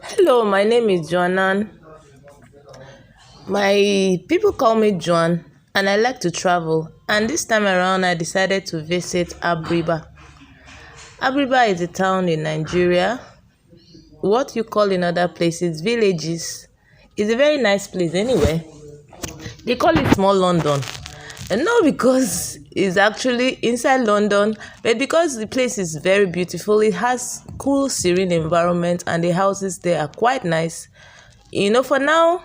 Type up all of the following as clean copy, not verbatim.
Hello, my name is Joannan. My people call me Joan, and I like to travel. And this time around, I decided to visit ABRIBA. ABRIBA is a town in Nigeria. What you call in other places villages. It's a very nice place anyway. They call it small London. And not because it's actually inside London, but because the place is very beautiful. It has cool, serene environment, and the houses there are quite nice. For now,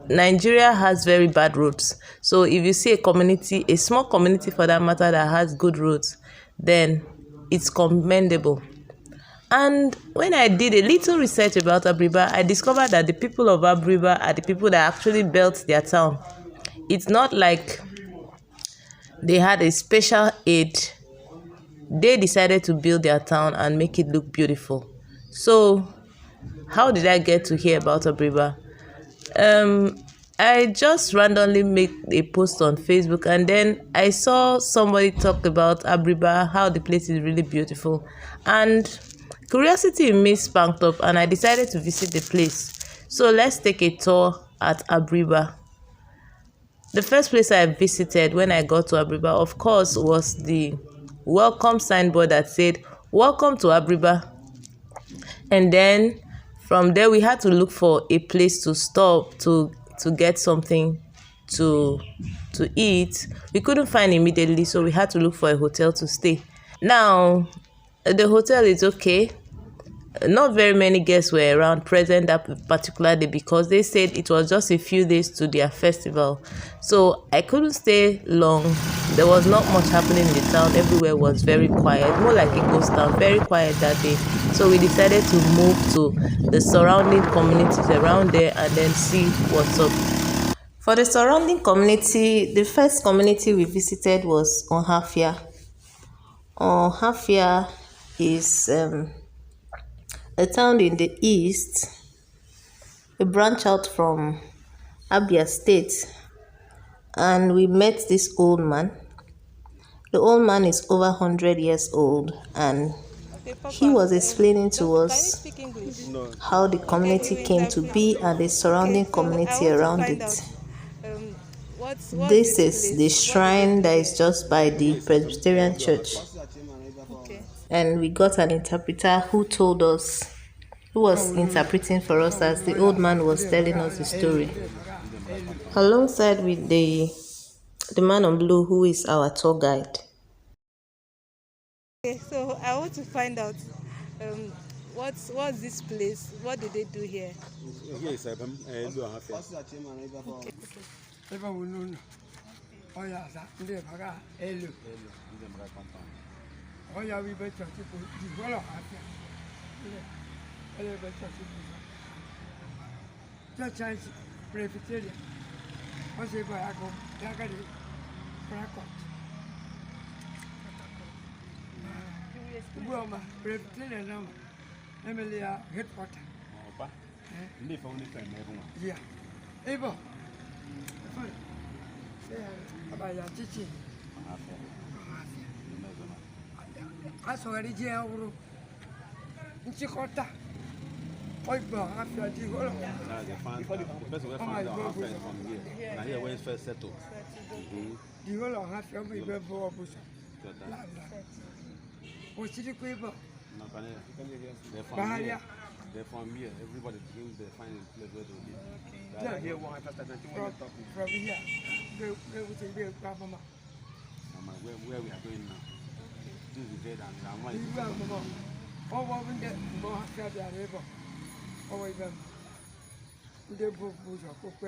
Nigeria has very bad roads. So if you see a community, a small community for that matter, that has good roads, then it's commendable. And when I did a little research about Abriba, I discovered that the people of Abriba are the people that actually built their town. It's not like they had a special aid. They decided to build their town and make it look beautiful. So how did I get to hear about Abriba? I just randomly made a post on Facebook, and then I saw somebody talk about Abriba, how the place is really beautiful, and curiosity in me spanked up, and I decided to visit the place. So let's take a tour at Abriba. The first place I visited when I got to Abriba, of course, was the welcome signboard that said, "Welcome to Abriba." And then from there we had to look for a place to stop to get something to eat. We couldn't find immediately, so we had to look for a hotel to stay. Now the hotel is okay. Not very many guests were around present that particular day because they said it was just a few days to their festival, so I couldn't stay long. There was not much happening in the town. Everywhere was very quiet, more like a ghost town, very quiet that day. So we decided to move to the surrounding communities around there and then see what's up. For the surrounding community, the first community we visited was Ohafia. Ohafia is a town in the east, a branch out from Abia State, and we met this old man. The old man is over 100 years old, and he was explaining to us how the community came to be and the surrounding community around it. This is the shrine that is just by the Presbyterian Church. And we got an interpreter who was interpreting for us as the old man was telling us the story, alongside with the man on blue, who is our tour guide. Okay, so I want to find out what's this place? What do they do here? Here is Ohafia. Headquarter. Yeah. Ebo. Abaya chichi. Aso eri je awuru. Nchikota. Oigbo afia di holo. The person who found Ohafia is from here. Now here where it's first settled. Di holo afia mo ibe bo obuso. Osiri ko ibo. They're from here. Everybody brings their finding place where they live. Yeah, here one from here. Where we are going now. This is the and I'm like. Oh, what we get more after the river. Oh, we go. The book was a cook.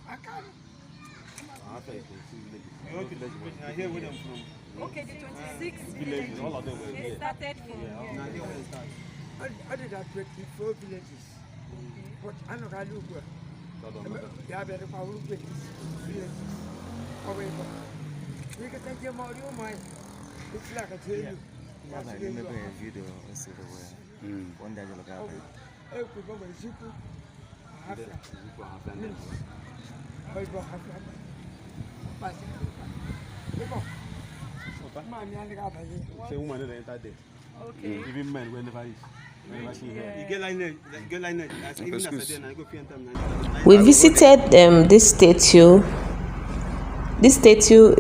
I can't. I hear where them from. Okay, the 26 Villages, all of them were they here. started from here. I did that 24 villages. But I know I look well. Yeah, better power villages. However, we can take them out of your mind. It's like I tell you. I remember a video also where one day you look at it. I could go with Zuku. I have to. Papa. Man, you only got a Say woman don't enter there. Okay. Even men will never is. Never see here. Yeah. You get like that. Get like that. Even as a day, I go few time. We visited this statue. This statue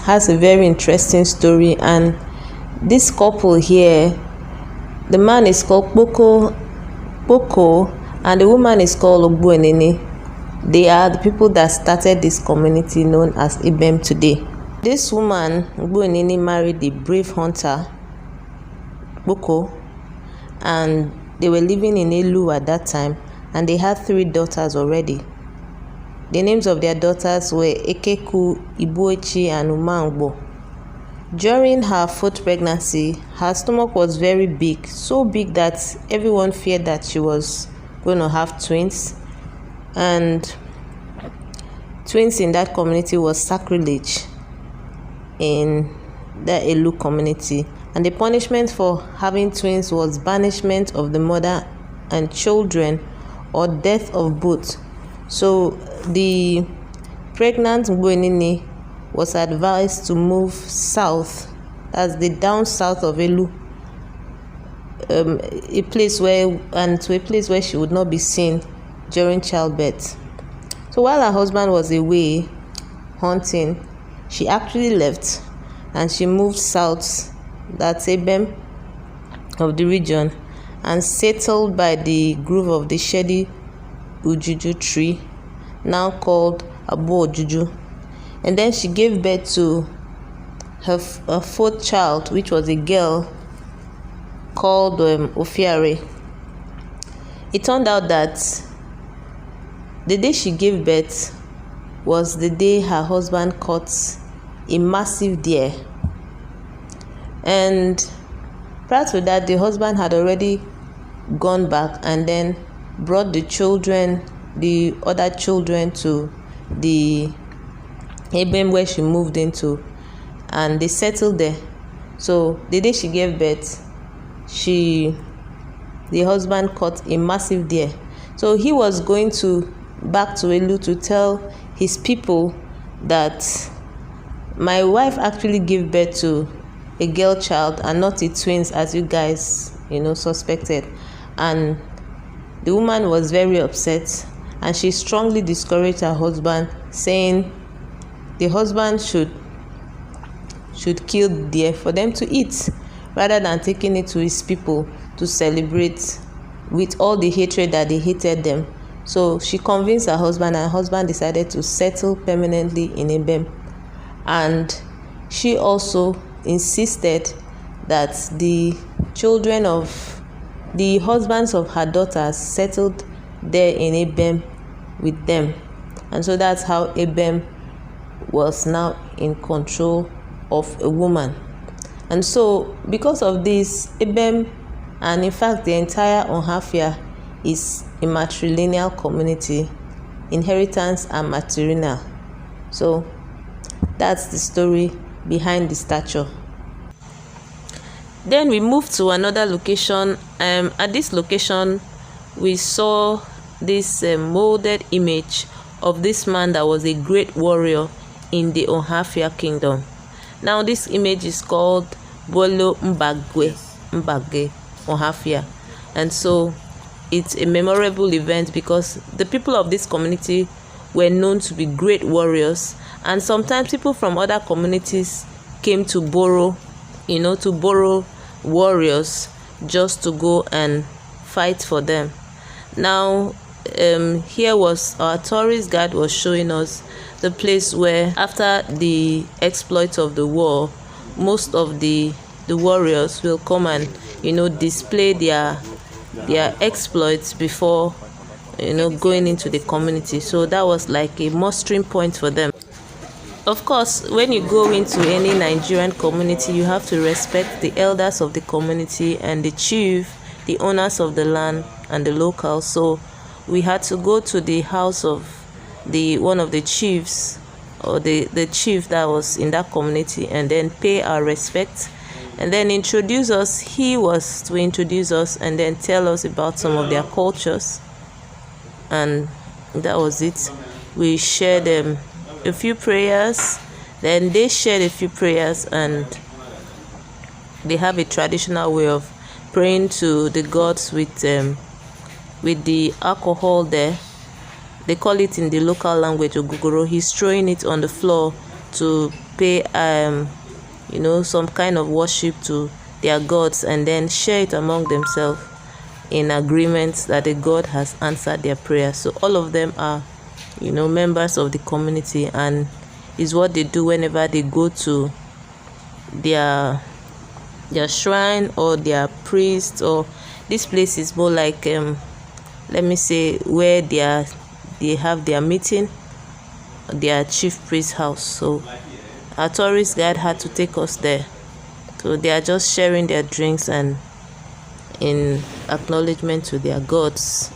has a very interesting story, and this couple here, the man is called Boko, and the woman is called Ogbuenene. They are the people that started this community known as Ibem today. This woman, Ogbuenene, married the brave hunter Boko, and they were living in Elu at that time, and they had 3 daughters already. The names of their daughters were Ekeku, Ibuechi, and Umangbo. During her 4th pregnancy, her stomach was very big, so big that everyone feared that she was going to have twins. And twins in that community was sacrilege in the Elu community. And the punishment for having twins was banishment of the mother and children or death of both. So the pregnant Ogbuenene was advised to move south, that's the down south of Elu, to a place where she would not be seen during childbirth. So while her husband was away hunting, she actually left and she moved south, that's Ibem of the region, and settled by the grove of the shady Ujuju tree, now called Abo Ojuju. And then she gave birth to her 4th child, which was a girl called Ofiare. It turned out that the day she gave birth was the day her husband caught a massive deer. And prior to that, the husband had already gone back and then brought the other children to the Ibem where she moved into, and they settled there. So the day she gave birth, the husband caught a massive deer. So he was going back to Elu to tell his people that my wife actually gave birth to a girl child and not a twins, as you guys suspected. And the woman was very upset, and she strongly discouraged her husband, saying the husband should kill the deer for them to eat, rather than taking it to his people to celebrate with all the hatred that they hated them. So she convinced her husband, and her husband decided to settle permanently in Ibem. And she also insisted that the husbands of her daughters settled there in Ibem with them. And so that's how Ibem was now in control of a woman. And so because of this, Ibem, and in fact the entire Ohafia, is a matrilineal community, inheritance and matrilineal. So that's the story behind the statue. Then we moved to another location. At this location, we saw this molded image of this man that was a great warrior in the Ohafia kingdom. Now this image is called Bolo Mbage Ohafia, and so it's a memorable event because the people of this community were known to be great warriors, and sometimes people from other communities came to borrow warriors just to go and fight for them. Now here was our tourist guide was showing us the place where, after the exploits of the war, most of the warriors will come and display their exploits before going into the community. So that was like a mustering point for them. Of course, when you go into any Nigerian community, you have to respect the elders of the community and the chief, the owners of the land, and the locals. So we had to go to the house of one of the chiefs, or the chief that was in that community, and then pay our respects, and then introduce us. He was to introduce us and then tell us about some of their cultures, and that was it. We shared a few prayers, Then they shared a few prayers, and they have a traditional way of praying to the gods with the alcohol there. They call it in the local language ogogoro. He's throwing it on the floor to pay some kind of worship to their gods, and then share it among themselves in agreement that the god has answered their prayer. So all of them are members of the community, and is what they do whenever they go to their shrine or their priest. Or this place is more like let me say where they have their meeting, their chief priest house. So our tourist guide had to take us there. So they are just sharing their drinks, and in acknowledgement to their gods,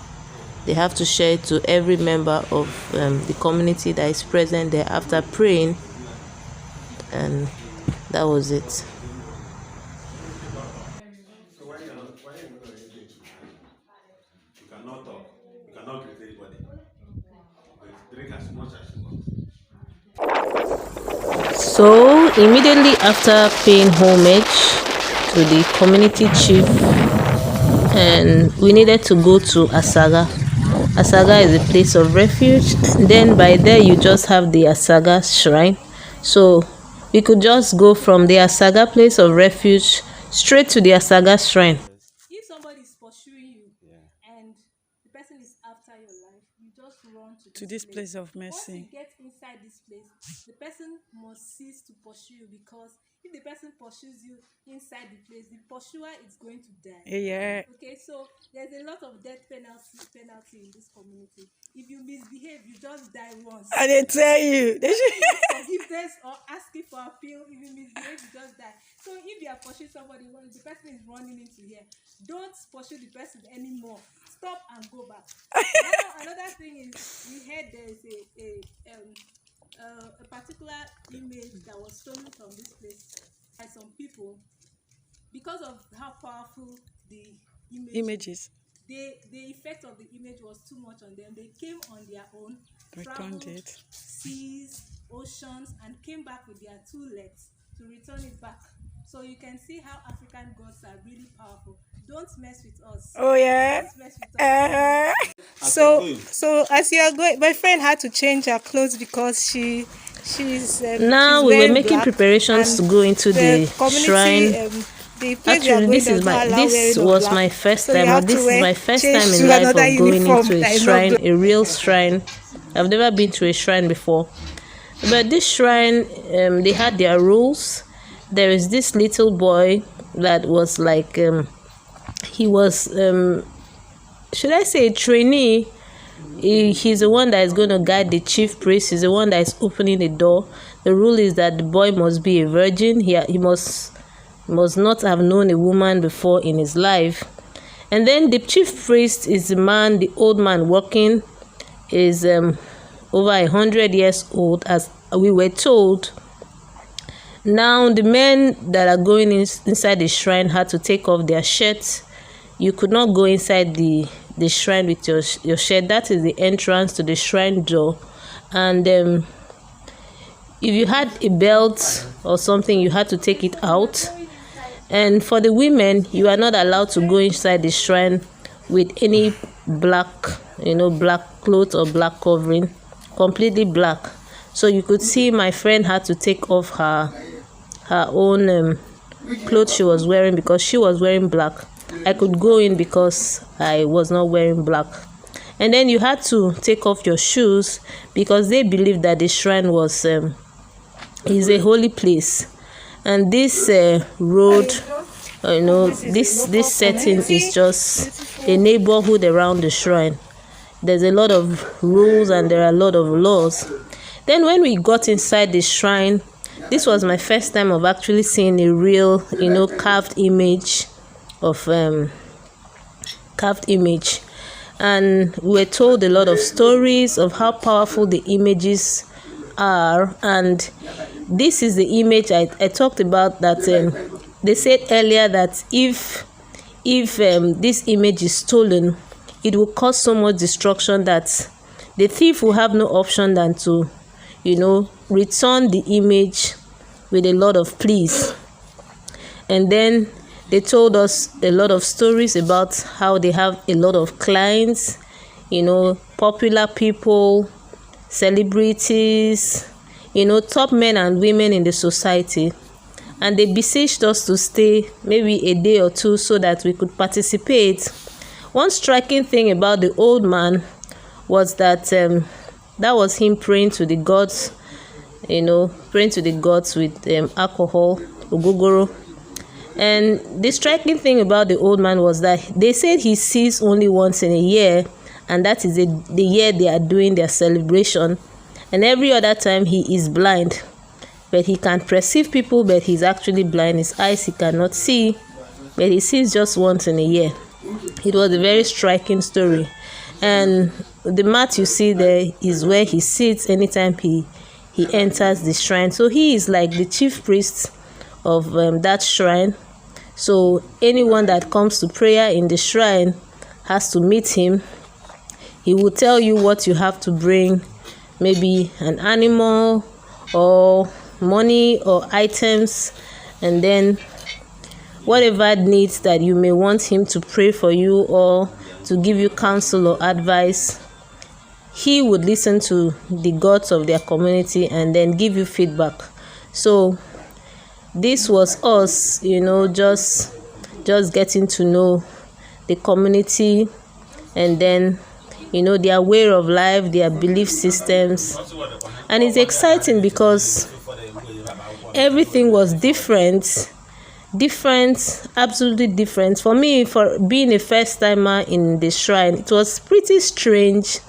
they have to share it to every member of the community that is present there after praying. And that was it. You cannot talk. You cannot greet anybody. But drink as much as you want. So immediately after paying homage to the community chief, and we needed to go to Asaga. Asaga is a place of refuge. Then by there you just have the Asaga shrine. So we could just go from the Asaga place of refuge straight to the Asaga shrine. If somebody is pursuing you and the person is after your life, you just run to this place of mercy. Once you get inside this place, the person must cease to pursue you, because if the person pursues you inside the place, the pursuer is going to die. Yeah. Okay, so there's a lot of death penalty in this community. If you misbehave, you just die once. I didn't tell you. Forgiveness or asking for appeal. If you misbehave, you just die. So if you are pursuing somebody, when the person is running into here, don't pursue the person anymore. Stop and go back. Now, another thing is, we heard there's a particular image that was stolen from this place by some people. Because of how powerful the Images. the effect of the image was too much on them. They came on their own, Returned traveled it. seas, oceans, and came back with their 2 legs to return it back. So you can see how African gods are really powerful. Don't mess with us. Oh yeah. Don't mess with us. So as you are going, my friend had to change her clothes because she's Now she's we were wearing making black, preparations to and go into the community, shrine. the place we are Actually, going this does is not allow this wearing of was black. my first So you time, or have this to is my first change time to in life another of going uniform into that a is not shrine, black. a real shrine. I've never been to a shrine before, but this shrine, they had their rules. There is this little boy that was like, he was, should I say, a trainee. He's the one that is going to guide the chief priest. He's the one that is opening the door. The rule is that the boy must be a virgin. He must not have known a woman before in his life. And then the chief priest is the old man working, is over 100 years old, as we were told. Now the men that are going inside the shrine had to take off their shirts. You could not go inside the shrine with your shirt. That is the entrance to the shrine door. And if you had a belt or something, you had to take it out. And for the women, you are not allowed to go inside the shrine with any black clothes or black covering, completely black. So you could see my friend had to take off her own clothes she was wearing, because she was wearing black. I could go in because I was not wearing black. And then you had to take off your shoes, because they believed that the shrine was is a holy place. And this road, this setting is just a neighborhood around the shrine. There's a lot of rules and there are a lot of laws. Then when we got inside the shrine, this was my first time of actually seeing a real, carved image of and we were told a lot of stories of how powerful the images are. And this is the image I talked about, that they said earlier that if this image is stolen, it will cause so much destruction that the thief will have no option than to returned the image with a lot of pleas. And then they told us a lot of stories about how they have a lot of clients, popular people, celebrities, top men and women in the society. And they beseeched us to stay maybe a day or two so that we could participate. One striking thing about the old man was that that was him praying to the gods, praying to the gods with alcohol, ogogoro. And the striking thing about the old man was that they said he sees only once in a year, and that is the year they are doing their celebration. And every other time he is blind, but he can perceive people, but he's actually blind. His eyes he cannot see, but he sees just once in a year. It was a very striking story. And the mat you see there is where he sits anytime he enters the shrine. So he is like the chief priest of that shrine. So anyone that comes to prayer in the shrine has to meet him. He will tell you what you have to bring, maybe an animal or money or items, and then whatever needs that you may want him to pray for you or to give you counsel or advice, he would listen to the gods of their community and then give you feedback. So this was us, just getting to know the community, and then their way of life, their belief systems. And it's exciting because everything was different, absolutely different. For me, for being a first timer in the shrine, it was pretty strange,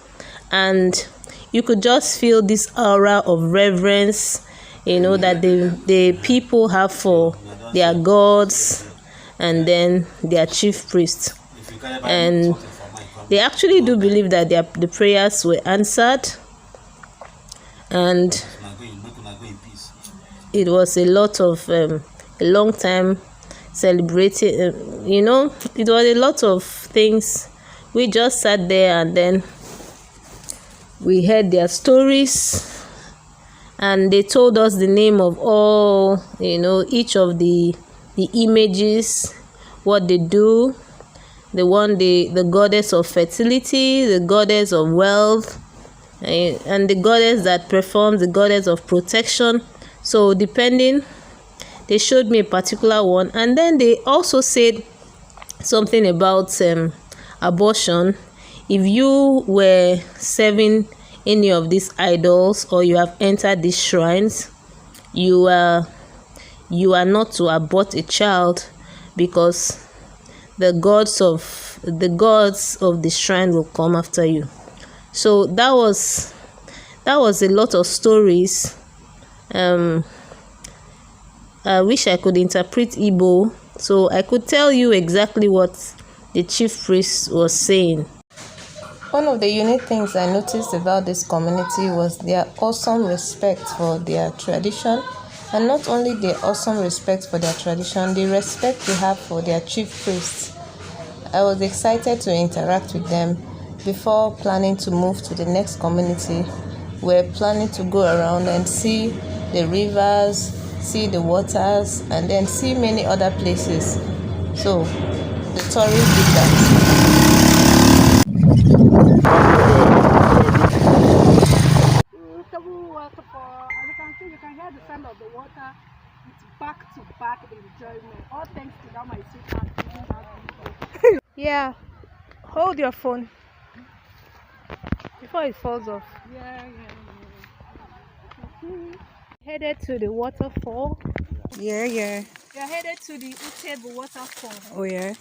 and you could just feel this aura of reverence, that the people have for their gods and then their chief priest. And they actually do believe that the prayers were answered, and it was a lot of a long time celebrating. It was a lot of things. We just sat there and then we heard their stories, and they told us the name of all, each of the images, what they do. The goddess of fertility, the goddess of wealth, and the goddess that performs, the goddess of protection. So depending, they showed me a particular one. And then they also said something about abortion. If you were serving any of these idols or you have entered these shrines, you are not to abort a child, because the gods of the shrine will come after you. So that was a lot of stories. I wish I could interpret Igbo, so I could tell you exactly what the chief priest was saying. One of the unique things I noticed about this community was their awesome respect for their tradition. And not only their awesome respect for their tradition, the respect they have for their chief priests. I was excited to interact with them. Before planning to move to the next community, we're planning to go around and see the rivers, see the waters, and then see many other places. So the tourists did that. Waterfall, as you can see, you can hear the sound of the water. It's back to back enjoyment. All thanks to that my sweetheart. Yeah. Hold your phone before it falls off. Yeah. Headed to the waterfall. Yeah. You're headed to the Utebo waterfall. Oh yeah.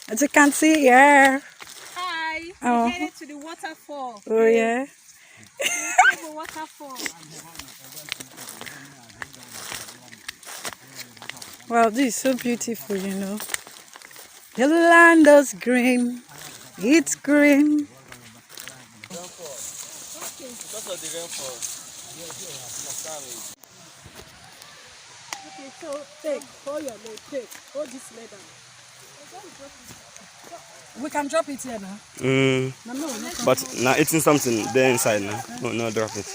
As you can see, yeah. Hi. Oh. We're headed to the waterfall. Oh yeah. Utebo waterfall. Wow, this is so beautiful, The land is green. It's green. Okay, so hold your leg, hold this leg down. We can drop it here now. But now eating something there inside now. No, no, drop it.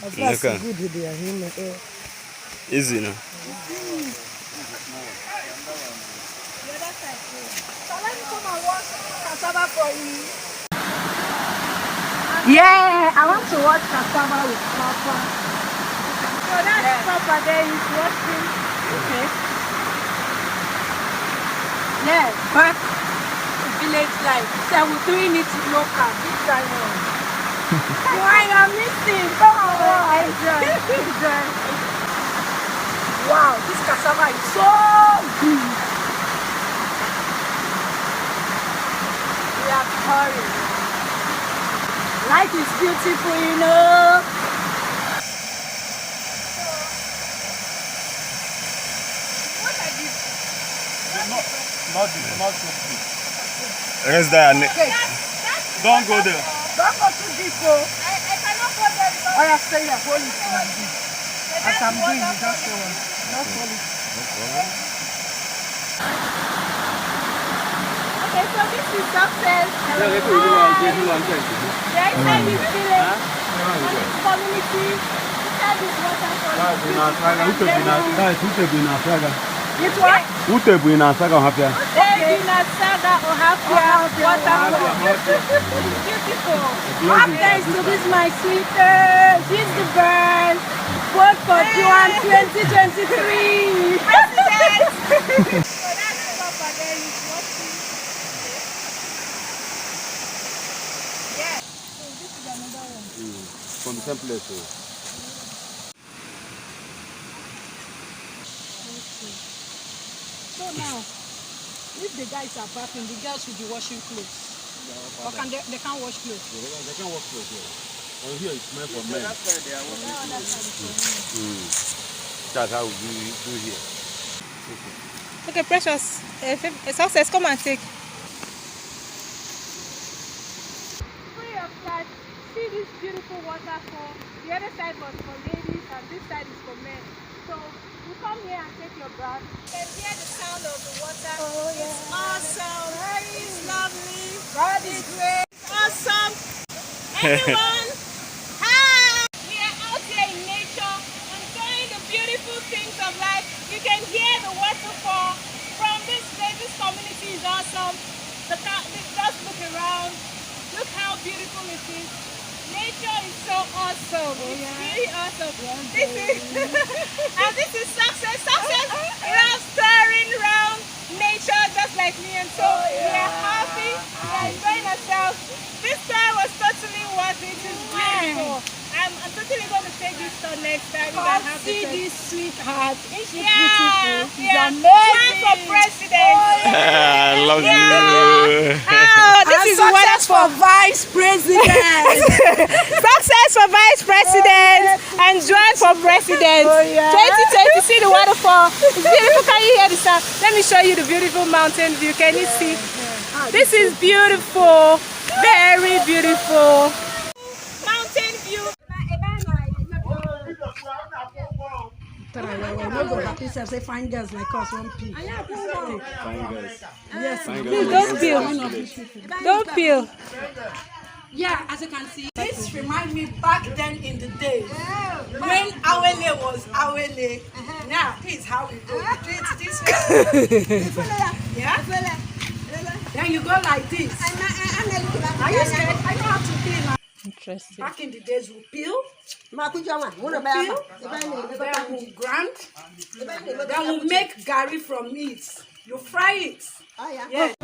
Okay. Easy now. Yeah, I want to watch cassava with Papa. So that's Papa there is watching. Okay. Yeah, but village life. So we're doing it local. This time on. Why I'm missing? Come on, enjoy. Wow, this cassava is so good. We are pouring. Life is beautiful, you know. Not too deep. Rest there. Don't go there. Don't go too deep, oh. I cannot go there because... I have stayed here, hold it like this. As I'm doing it, just show us. Just hold it. Okay, so this is success. The inside is village. Community. Inside is waterfall. It's what? Utebu in Asaga Ohafia. Waterfall. Beautiful. Up thanks to this my sweeter. She's the bird. Vote for Juan 2023. President. So that's Papa there is watching. Yeah. So this is another one. From the same place. So now, if the guys are bathing, the girls will be washing clothes. Or can they can't wash clothes? They can work close here. Oh, here it's meant for men. That's how we do here. Okay, Precious. Success, come and take. Free of charge. See this beautiful waterfall. The other side was for ladies and this side is for men. So you come here and take your bath. You can hear the sound of the water. Oh, yeah. It's awesome. It's lovely. God is great. It's awesome. Everyone, hi. We are out here in nature enjoying the beautiful things of life. You can hear the waterfall from this place. This community is awesome. Just look around. Look how beautiful it is. Nature is so awesome. It's really awesome. This is and this is success. Success loves touring around nature just like me, and so we are happy. We are enjoying ourselves. This tour was totally worth it. It's beautiful. I'm totally going to take this tour next time. See this sweetheart. She's Yeah, beautiful. She's yeah. amazing. Run for president. I love you. Oh, this is Success for vice president. Success for vice president and join for president. 2020, see the waterfall. It's beautiful. Can you hear the sound? Let me show you the beautiful mountain view. Can you see? This is beautiful. Very beautiful. Mountain view. Say fine girls like us, one pee. Fine guys. Yes. Please don't peel. Don't peel. Yeah, as you can see, this reminds me back then in the days when Awele was Awele. Now, this is how we go. We do it this way. Yeah? Then you go like this. Are you scared? I know how to peel now. Interesting. Back in the days, we peel. Then we grind. Then we make gari from it. You fry it. Oh, yeah. Yeah.